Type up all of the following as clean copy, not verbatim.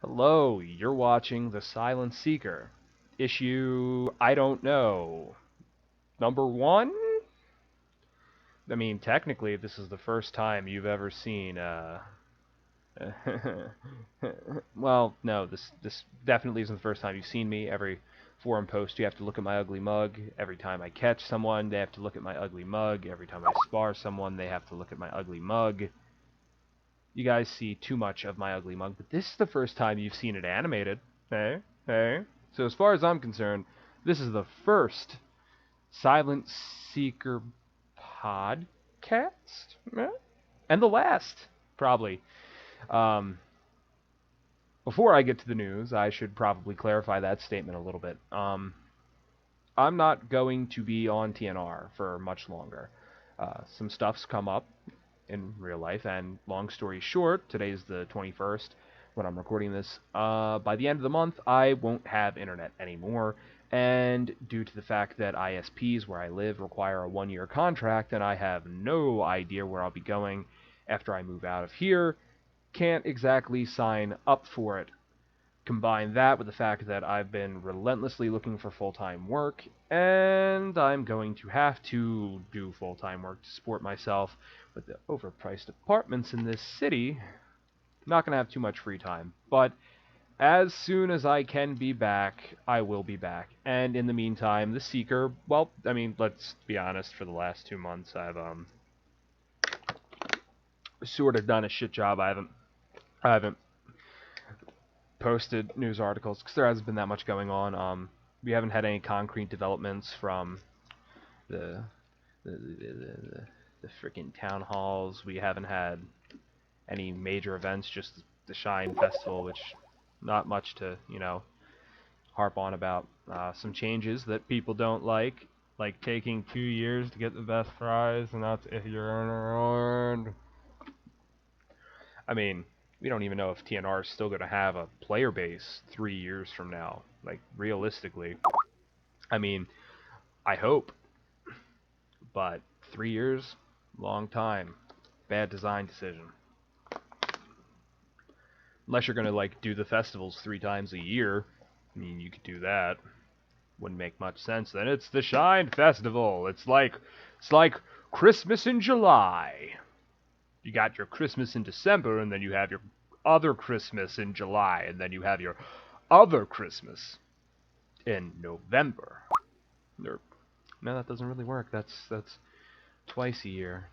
Hello, you're watching The Silent Seeker. Issue, I don't know, number one? I mean, technically, this is the first time you've ever seen, well, no, this definitely isn't the first time you've seen me. Every forum post, you have to look at my ugly mug. Every time I catch someone, they have to look at my ugly mug. Every time I spar someone, they have to look at my ugly mug. You guys see too much of my ugly mug, but this is the first time you've seen it animated. Hey, hey. So as far as I'm concerned, this is the first Silent Seeker podcast, eh? And the last, probably. Um, Before I get to the news, I should probably clarify that statement a little bit. I'm not going to be on TNR for much longer. Some stuff's come up in real life, and long story short, today's the 21st when I'm recording this. By the end of the month, I won't have internet anymore, and due to the fact that ISPs where I live require a 1-year contract, and I have no idea where I'll be going after I move out of here, can't exactly sign up for it. Combine that with the fact that I've been relentlessly looking for full-time work, and I'm going to have to do full-time work to support myself with the overpriced apartments in this city. I'm not going to have too much free time, but as soon as I can be back, I will be back. And in the meantime, the Seeker, well, I mean, let's be honest, for the last 2 months, I've sort of done a shit job. I haven't posted news articles because there hasn't been that much going on. We haven't had any concrete developments from the the freaking town halls. We haven't had any major events, just the Shine Festival, which not much to harp on about. Some changes that people don't like taking 2 years to get the best prize, and that's if you're in a I mean, we don't even know if TNR is still going to have a player base 3 years from now. Like, realistically. I mean, I hope, but 3 years? Long time. Bad design decision. Unless you're going to, like, do the festivals 3 times a year. I mean, you could do that. Wouldn't make much sense. Then it's the Shine Festival. It's like Christmas in July. You got your Christmas in December, and then you have your other Christmas in July, and then you have your other Christmas in November. Or, no, that doesn't really work. That's twice a year.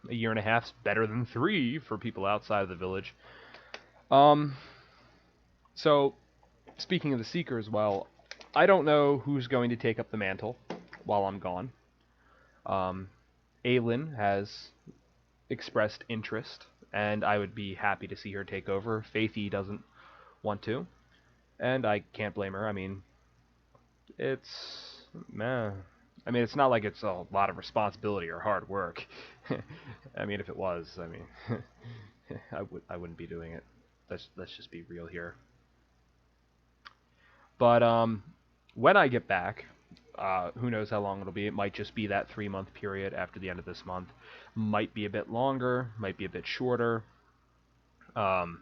A year and a half's better than 3 for people outside of the village. Um, so speaking of the Seeker as well, I don't know who's going to take up the mantle while I'm gone. Um, Aylin has expressed interest, and I would be happy to see her take over. Faithy doesn't want to, and I can't blame her. I mean, it's meh. I mean, it's not like it's a lot of responsibility or hard work. I mean, if it was, I mean, I wouldn't be doing it. Let's just be real here. But when I get back, who knows how long it'll be? It might just be that 3-month period after the end of this month. Might be a bit longer. Might be a bit shorter. Um,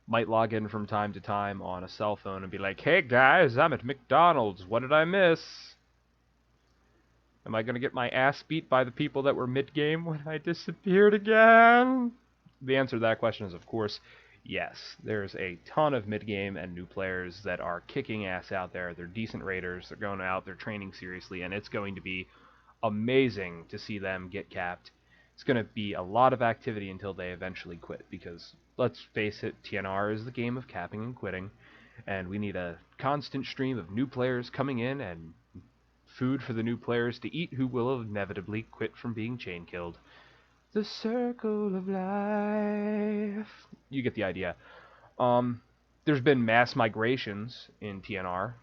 might log in from time to time on a cell phone and be like, "Hey guys, I'm at McDonald's. What did I miss? Am I gonna get my ass beat by the people that were mid-game when I disappeared again?" The answer to that question is, of course, yes. There's a ton of mid-game and new players that are kicking ass out there. They're decent raiders. They're going out. They're training seriously, and it's going to be amazing to see them get capped. It's going to be a lot of activity until they eventually quit, because let's face it, TNR is the game of capping and quitting, and we need a constant stream of new players coming in and food for the new players to eat who will inevitably quit from being chain killed. The circle of life. You get the idea. Um, there's been mass migrations in TNR.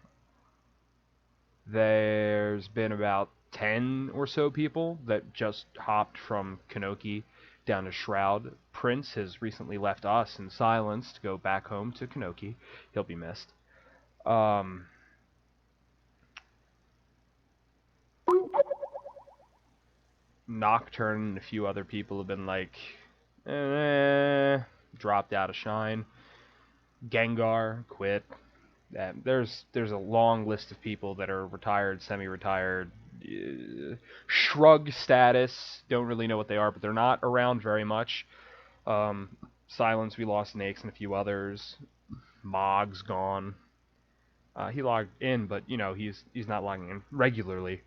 There's been about 10 or so people that just hopped from Kanoki down to Shroud. Prince has recently left us in silence to go back home to Kanoki. He'll be missed. Um, Nocturne and a few other people have been like, Dropped out of Shine. Gengar quit. There's a long list of people that are retired, semi-retired, shrug status. Don't really know what they are, but they're not around very much. Silence, we lost Nakes and a few others. Mog's gone. He logged in, but you know he's not logging in regularly.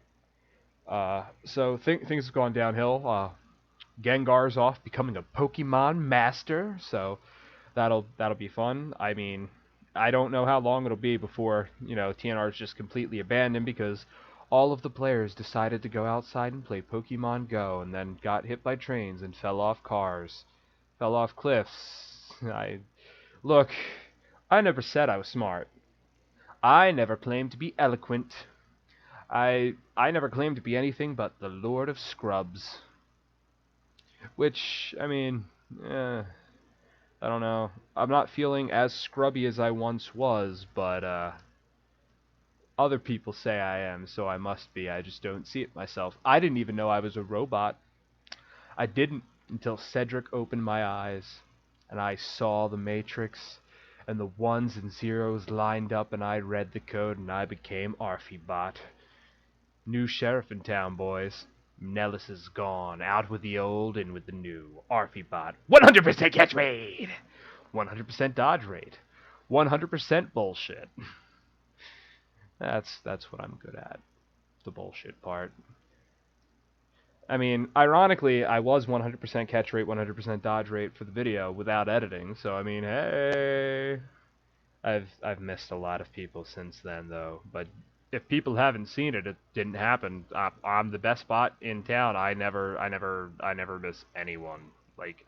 So things have gone downhill. Gengar's off becoming a Pokemon master, so that'll be fun. I mean, I don't know how long it'll be before TNR is just completely abandoned because all of the players decided to go outside and play Pokemon Go, and then got hit by trains and fell off cars, fell off cliffs. Look, I never said I was smart. I never claimed to be eloquent. I never claimed to be anything but the Lord of Scrubs. Which, I mean, I don't know. I'm not feeling as scrubby as I once was, but other people say I am, so I must be. I just don't see it myself. I didn't even know I was a robot. I didn't until Cedric opened my eyes, and I saw the Matrix, and the ones and zeros lined up, and I read the code, and I became Arphee Bot. New sheriff in town, boys. Nellis is gone. Out with the old, in with the new. Arphee Bot. 100% catch rate! 100% dodge rate. 100% bullshit. That's what I'm good at. The bullshit part. I mean, ironically, I was 100% catch rate, 100% dodge rate for the video without editing, so I mean, hey... I've missed a lot of people since then, though. But if people haven't seen it, it didn't happen. I'm the best bot in town. I never miss anyone. Like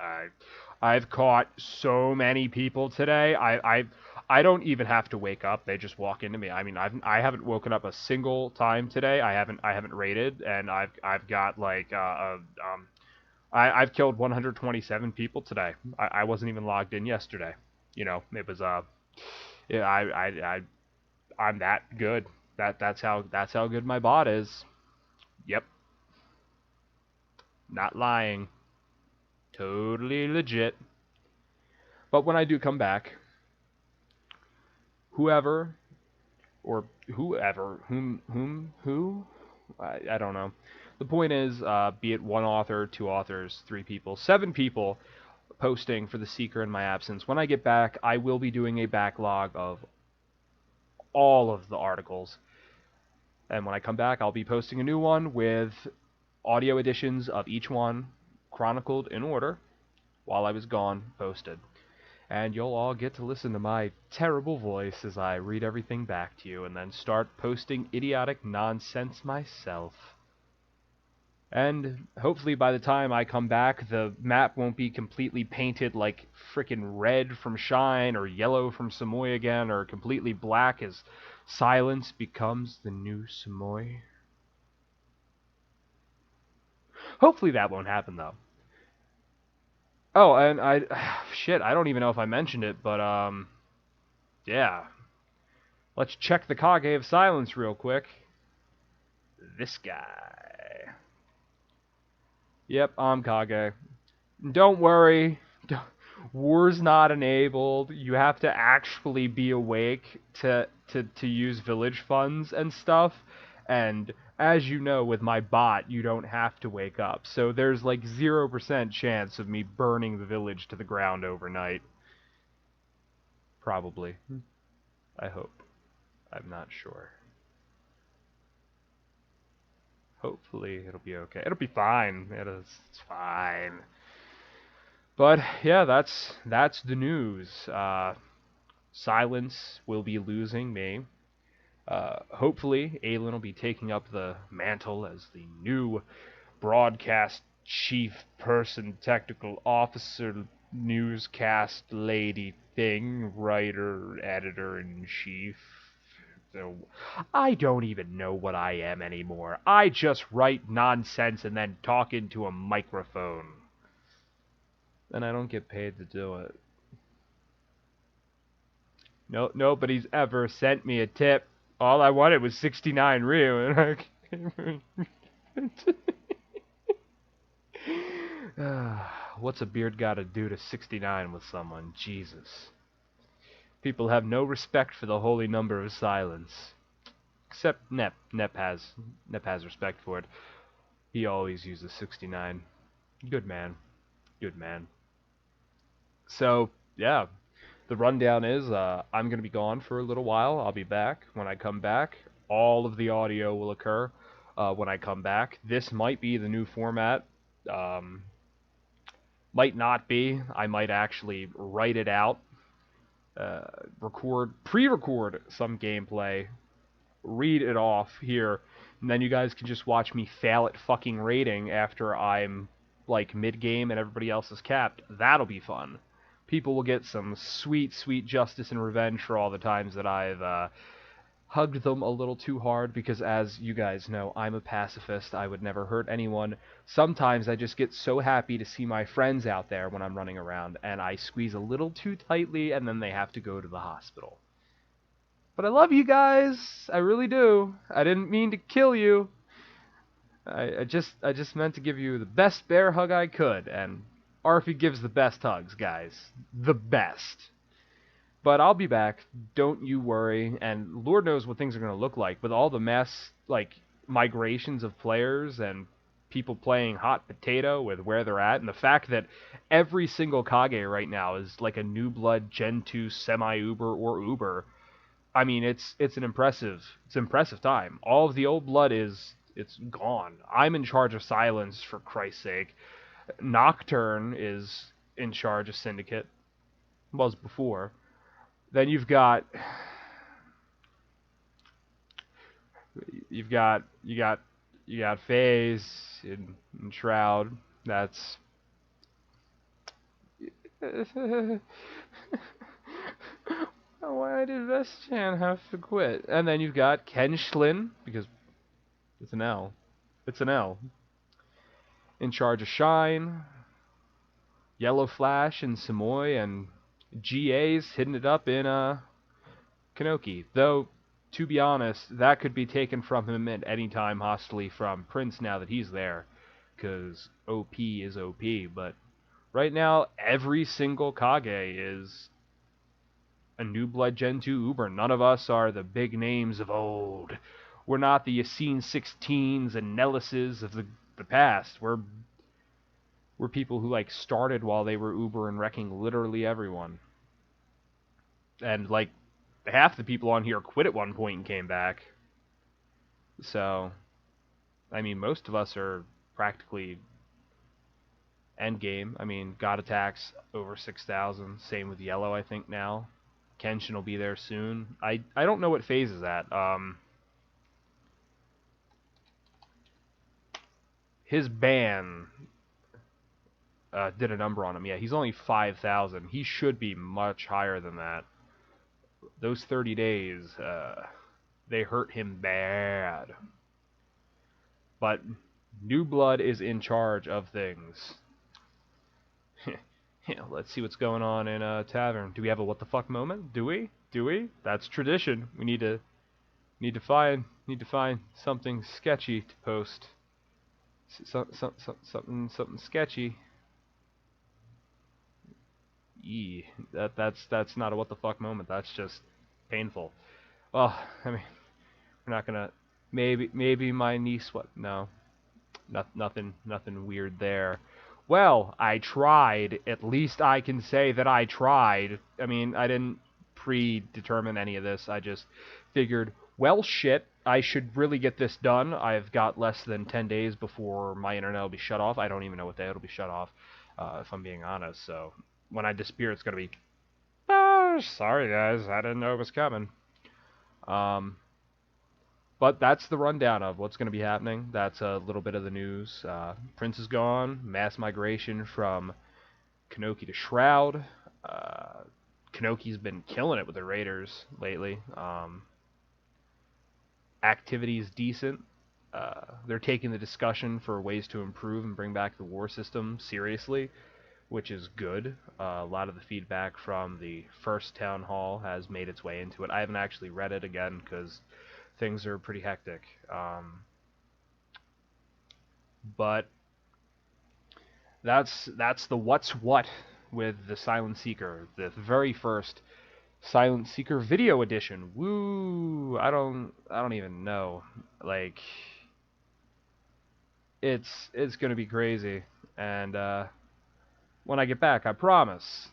I've caught so many people today. I don't even have to wake up. They just walk into me. I mean, I haven't woken up a single time today. I haven't raided, and I've got like I've killed 127 people today. I wasn't even logged in yesterday. You know, it was yeah, I'm that good. That's how good my bot is. Yep. Not lying. Totally legit. But when I do come back, whoever or whoever who I don't know. The point is, be it one author, two authors, three people, seven people posting for the Seeker in my absence. When I get back, I will be doing a backlog of all of the articles. And when I come back, I'll be posting a new one with audio editions of each one, chronicled in order, while I was gone, posted. And you'll all get to listen to my terrible voice as I read everything back to you, and then start posting idiotic nonsense myself. And hopefully by the time I come back, the map won't be completely painted like frickin' red from Shine, or yellow from Samoy again, or completely black as Silence becomes the new Samoy. Hopefully that won't happen, though. Oh, and shit, I don't even know if I mentioned it, but, yeah. Let's check the Kage of Silence real quick. This guy. Yep, I'm Kage. Don't worry. War's not enabled. You have to actually be awake to use village funds and stuff. And as you know, with my bot, you don't have to wake up. So there's like 0% chance of me burning the village to the ground overnight. Probably. I hope. I'm not sure. Hopefully it'll be okay. It'll be fine. It's fine. But yeah, that's the news. Silence will be losing me. Hopefully, Aelin will be taking up the mantle as the new broadcast chief person, technical officer, newscast lady thing, writer, editor-in-chief. So, I don't even know what I am anymore. I just write nonsense and then talk into a microphone. And I don't get paid to do it. No, nobody's ever sent me a tip. All I wanted was 69 Ryu, and What's a beard gotta do to 69 with someone? Jesus. People have no respect for the holy number of silence. Except Nep. Nep has respect for it. He always uses 69. Good man. Good man. So, yeah. The rundown is, I'm going to be gone for a little while. I'll be back. When I come back, all of the audio will occur when I come back. This might be the new format. Might not be. I might actually write it out, pre-record some gameplay, read it off here, and then you guys can just watch me fail at fucking raiding after I'm, like, mid-game and everybody else is capped. That'll be fun. People will get some sweet, sweet justice and revenge for all the times that I've hugged them a little too hard, because as you guys know, I'm a pacifist. I would never hurt anyone. Sometimes I just get so happy to see my friends out there when I'm running around, and I squeeze a little too tightly, and then they have to go to the hospital. But I love you guys. I really do. I didn't mean to kill you. I just meant to give you the best bear hug I could, and Arphee gives the best hugs, guys. The best. But I'll be back. Don't you worry. And Lord knows what things are going to look like with all the mass, like, migrations of players and people playing hot potato with where they're at, and the fact that every single Kage right now is like a new blood Gen 2 semi-Uber or Uber. I mean, it's an impressive time. All of the old blood it's gone. I'm in charge of Silence, for Christ's sake. Nocturne is in charge of Syndicate. Was before. Then you've got FaZe in Shroud. That's why did Vestchan have to quit? And then you've got Kenshlin, because it's an L. It's an L. In charge of Shine, Yellow Flash and Samoy, and GA's hitting it up in Kanoki. Though, to be honest, that could be taken from him at any time hostily from Prince now that he's there, because OP is OP. But right now, every single Kage is a new blood Gen 2 Uber. None of us are the big names of old. We're not the Yassine 16s and Nellises of the past. We're people who, like, started while they were Uber and wrecking literally everyone. And, like, half the people on here quit at one point and came back. So, I mean, most of us are practically endgame. I mean, God Attack's over 6,000. Same with Yellow, I think, now. Kenshin will be there soon. I don't know what FaZe is at. His ban did a number on him. Yeah, he's only 5,000. He should be much higher than that. Those 30 days, they hurt him bad. But New Blood is in charge of things. Yeah, let's see what's going on in Tavern. Do we have a what the fuck moment? Do we? Do we? That's tradition. We need to find something sketchy to post. Something sketchy. That's not a what the fuck moment. That's just painful. Well, I mean, we're not gonna. Maybe my niece. What? No, nothing weird there. Well, I tried. At least I can say that I tried. I mean, I didn't predetermine any of this. I just figured, well, shit, I should really get this done. I've got less than 10 days before my internet will be shut off. I don't even know what day it'll be shut off, if I'm being honest. So when I disappear, it's going to be, oh, sorry, guys, I didn't know it was coming. But that's the rundown of what's going to be happening. That's a little bit of the news. Prince is gone. Mass migration from Kanoki to Shroud. Kanoki's been killing it with the Raiders lately. Activity's decent. They're taking the discussion for ways to improve and bring back the war system seriously, which is good. A lot of the feedback from the first town hall has made its way into it. I haven't actually read it again because things are pretty hectic. But That's the what's what with the Silent Seeker, the very first Silent Seeker Video Edition. Woo! I don't even know. Like, it's gonna be crazy. And when I get back, I promise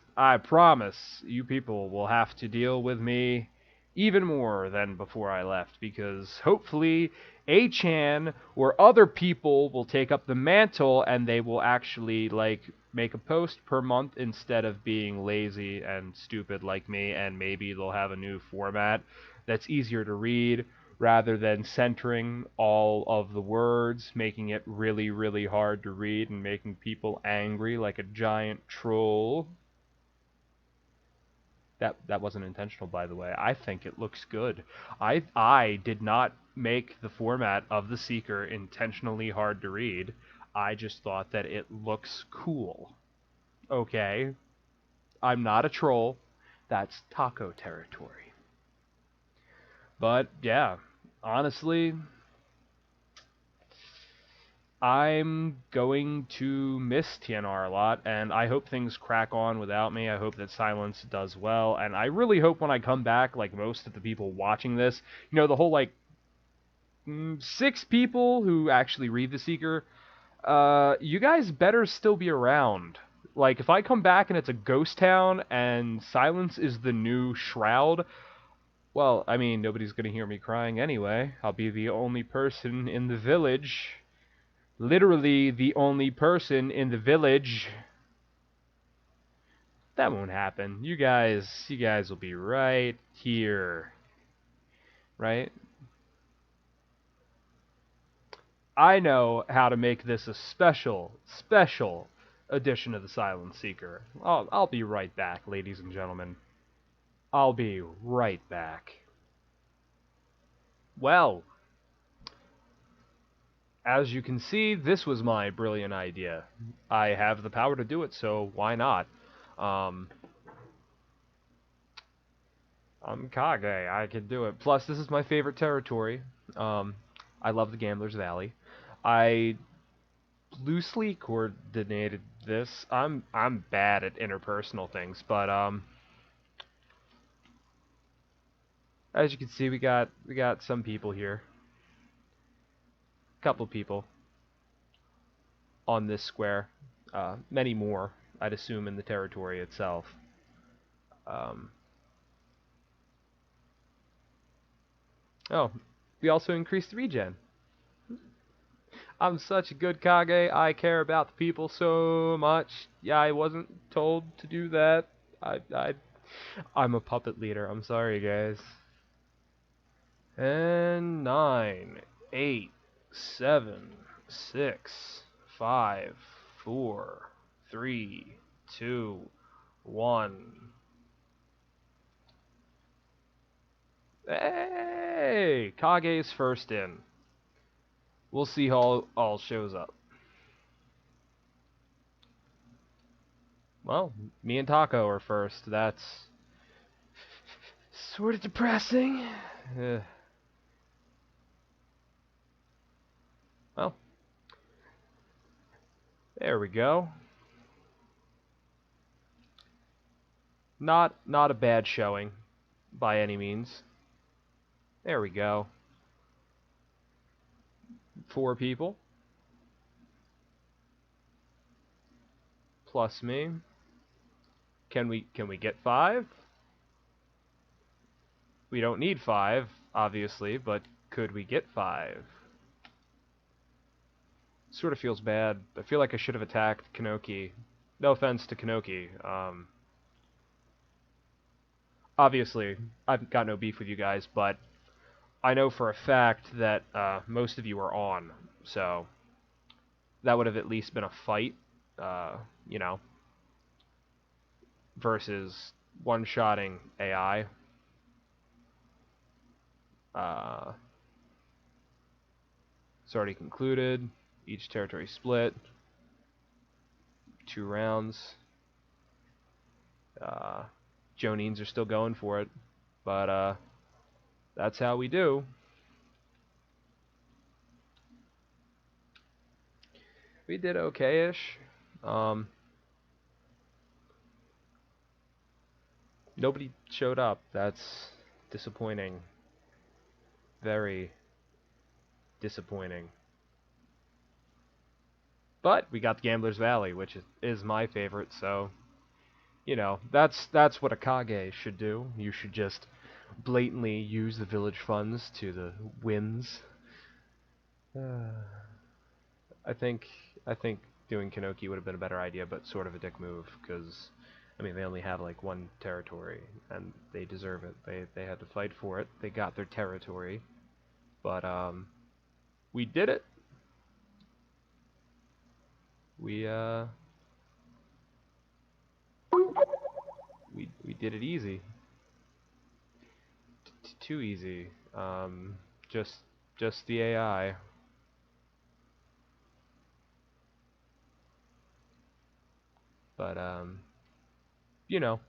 you people will have to deal with me even more than before I left, because hopefully A-chan or other people will take up the mantle and they will actually like make a post per month instead of being lazy and stupid like me, and maybe they'll have a new format that's easier to read rather than centering all of the words, making it really, really hard to read and making people angry like a giant troll. That wasn't intentional, by the way. I think it looks good. I did not make the format of the Seeker intentionally hard to read. I just thought that it looks cool. Okay? I'm not a troll. That's taco territory. But yeah, honestly, I'm going to miss TNR a lot, and I hope things crack on without me. I hope that Silence does well, and I really hope when I come back, like most of the people watching this, the whole, like, 6 people who actually read The Seeker, you guys better still be around. Like, if I come back and it's a ghost town and Silence is the new Shroud, well, I mean, nobody's gonna hear me crying anyway. I'll be the only person in the village. Literally the only person in the village. That won't happen. You guys will be right here. Right? I know how to make this a special edition of the Silent Seeker. I'll be right back, ladies and gentlemen. I'll be right back. Well, as you can see, this was my brilliant idea. I have the power to do it, so why not? Um, I'm Kage. I can do it. Plus, this is my favorite territory. Um, I love the Gambler's Valley. I loosely coordinated this. I'm bad at interpersonal things, but as you can see, we got some people here. A couple people on this square. Many more, I'd assume, in the territory itself. Um, oh, we also increased regen. I'm such a good Kage. I care about the people so much. Yeah, I wasn't told to do that. I'm a puppet leader. I'm sorry, guys. And 9, 8, 7, 6, 5, 4, 3, 2, 1. Hey! Kage's first in. We'll see how all shows up. Well, me and Taco are first. That's sort of depressing. Well, there we go. Not a bad showing by any means. There we go. 4 people. Plus me. Can we get 5? We don't need 5, obviously, but could we get 5? Sort of feels bad. I feel like I should have attacked Kanoki. No offense to Kanoki. Obviously, I've got no beef with you guys, but I know for a fact that most of you are on, so that would have at least been a fight, you know, versus one-shotting AI. It's already concluded. Each territory split. 2 rounds. Jonines are still going for it, but that's how we do. We did okay-ish. Nobody showed up. That's disappointing. Very disappointing. But we got the Gambler's Valley, which is my favorite, so you know, that's what a Kage should do. You should just blatantly use the village funds to the winds. I think I think doing Kanoki would have been a better idea, but sort of a dick move because I mean they only have like one territory and they deserve it. They had to fight for it. They got their territory, but we did it. We we did it easy. Too easy. Just just the AI. But you know,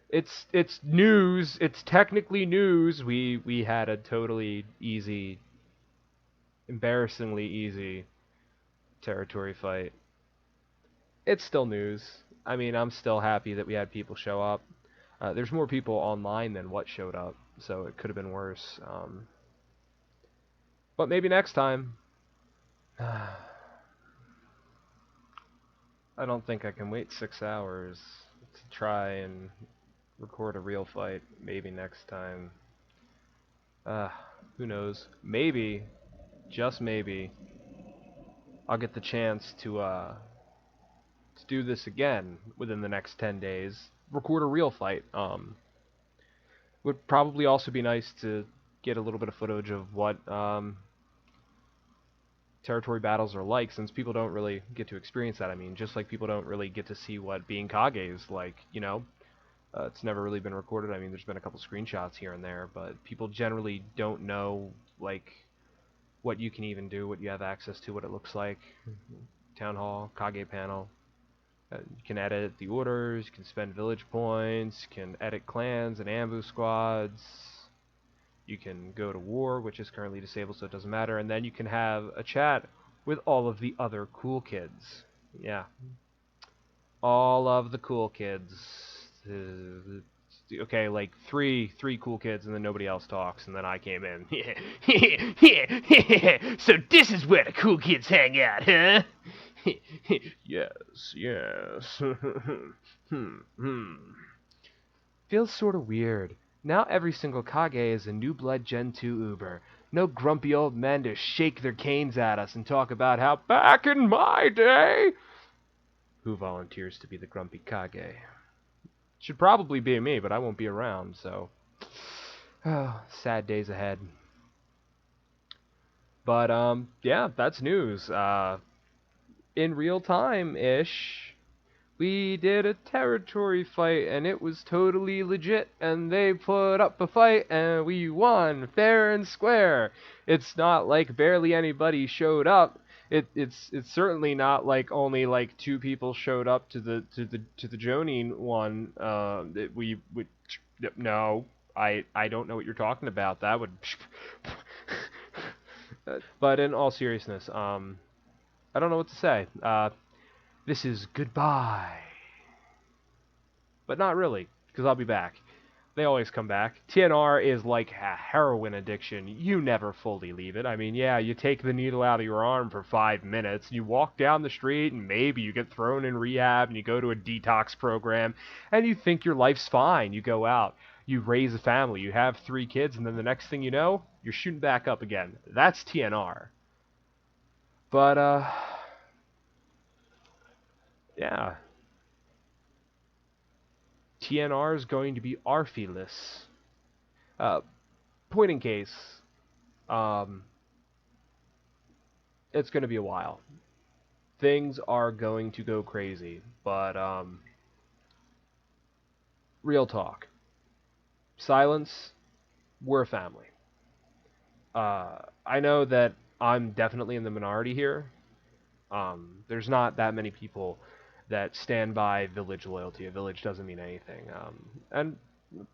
it's news. It's technically news. We had a totally easy, embarrassingly easy territory fight. It's still news. I mean, I'm still happy that we had people show up. There's more people online than what showed up, so it could have been worse. But maybe next time. I don't think I can wait 6 hours to try and record a real fight. Maybe next time. Uh, who knows? Maybe, just maybe, I'll get the chance to do this again within the next 10 days. Record a real fight. Would probably also be nice to get a little bit of footage of what territory battles are like, since people don't really get to experience that. I mean, just like people don't really get to see what being Kage is like, you know? It's never really been recorded. I mean, there's been a couple screenshots here and there, but people generally don't know, like, what you can even do, what you have access to, what it looks like. Town Hall, Kage panel. You can edit the orders, you can spend village points, you can edit clans and ambush squads. You can go to war, which is currently disabled, so it doesn't matter, and then you can have a chat with all of the other cool kids. Yeah. All of the cool kids. Okay, like three cool kids, and then nobody else talks, and then I came in. So this is where the cool kids hang out, huh? Yes, yes. Feels sort of weird. Now every single Kage is a new blood Gen 2 Uber. No grumpy old men to shake their canes at us and talk about how back in my day. Who volunteers to be the grumpy Kage? Should probably be me, but I won't be around, so. Sad days ahead. But, yeah, that's news. In real time-ish, we did a territory fight, and it was totally legit, and they put up a fight, and we won, fair and square. It's not like barely anybody showed up. It's certainly not like only like 2 people showed up to the Jonin one. No, I don't know what you're talking about. That would. But in all seriousness, I don't know what to say. This is goodbye. But not really, because I'll be back. They always come back. TNR is like a heroin addiction. You never fully leave it. I mean, yeah, you take the needle out of your arm for 5 minutes, and you walk down the street, and maybe you get thrown in rehab, and you go to a detox program, and you think your life's fine. You go out, you raise a family, you have 3 kids, and then the next thing you know, you're shooting back up again. That's TNR. But, yeah. TNR is going to be Arphee-less. Point in case, it's going to be a while. Things are going to go crazy, but real talk. Silence, we're a family. I know that I'm definitely in the minority here. There's not that many people that stand by village loyalty. A village doesn't mean anything. And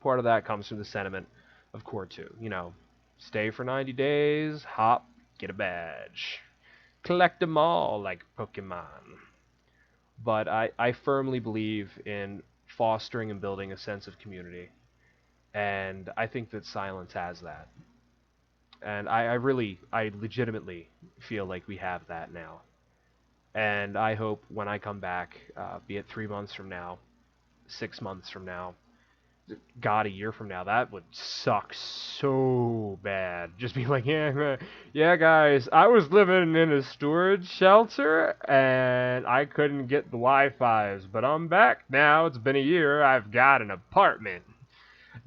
part of that comes from the sentiment of Core 2. You know, stay for 90 days, hop, get a badge. Collect them all like Pokemon. But I firmly believe in fostering and building a sense of community. And I think that silence has that. And I legitimately feel like we have that now. And I hope when I come back, be it 3 months from now, 6 months from now, God, a year from now, that would suck so bad. Just be like, yeah, yeah, guys, I was living in a storage shelter and I couldn't get the Wi-Fi's, but I'm back now. It's been a year. I've got an apartment.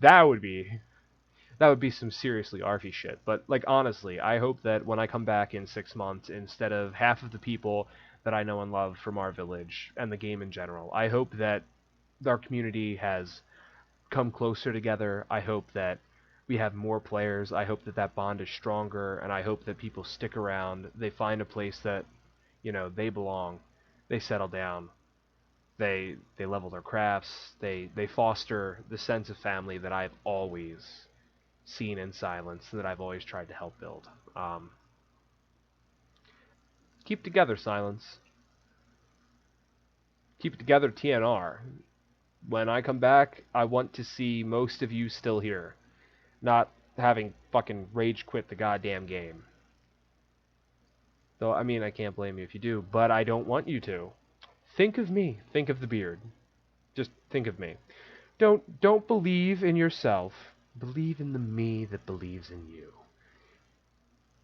That would be that would be some seriously Arphee shit. But like honestly, I hope that when I come back in 6 months, instead of half of the people that I know and love from our village and the game in general, I hope that our community has come closer together. I hope that we have more players. I hope that that bond is stronger, and I hope that people stick around. They find a place that, they belong. They settle down. They level their crafts. They foster the sense of family that I've always seen in silence, that I've always tried to help build. Keep together, silence. Keep it together, TNR. When I come back, I want to see most of you still here, not having fucking rage quit the goddamn game. Though, I mean, I can't blame you if you do, but I don't want you to. Think of me. Think of the beard. Just think of me. Don't believe in yourself. Believe in the me that believes in you.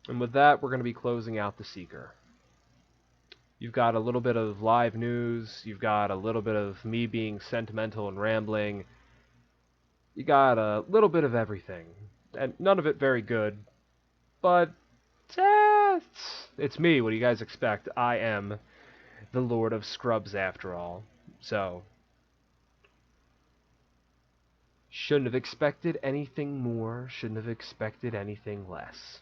And with that, we're going to be closing out the Seeker. You've got a little bit of live news. You've got a little bit of me being sentimental and rambling. You got a little bit of everything. And none of it very good. But it's me. What do you guys expect? I am the Lord of Scrubs after all. So, shouldn't have expected anything more, shouldn't have expected anything less.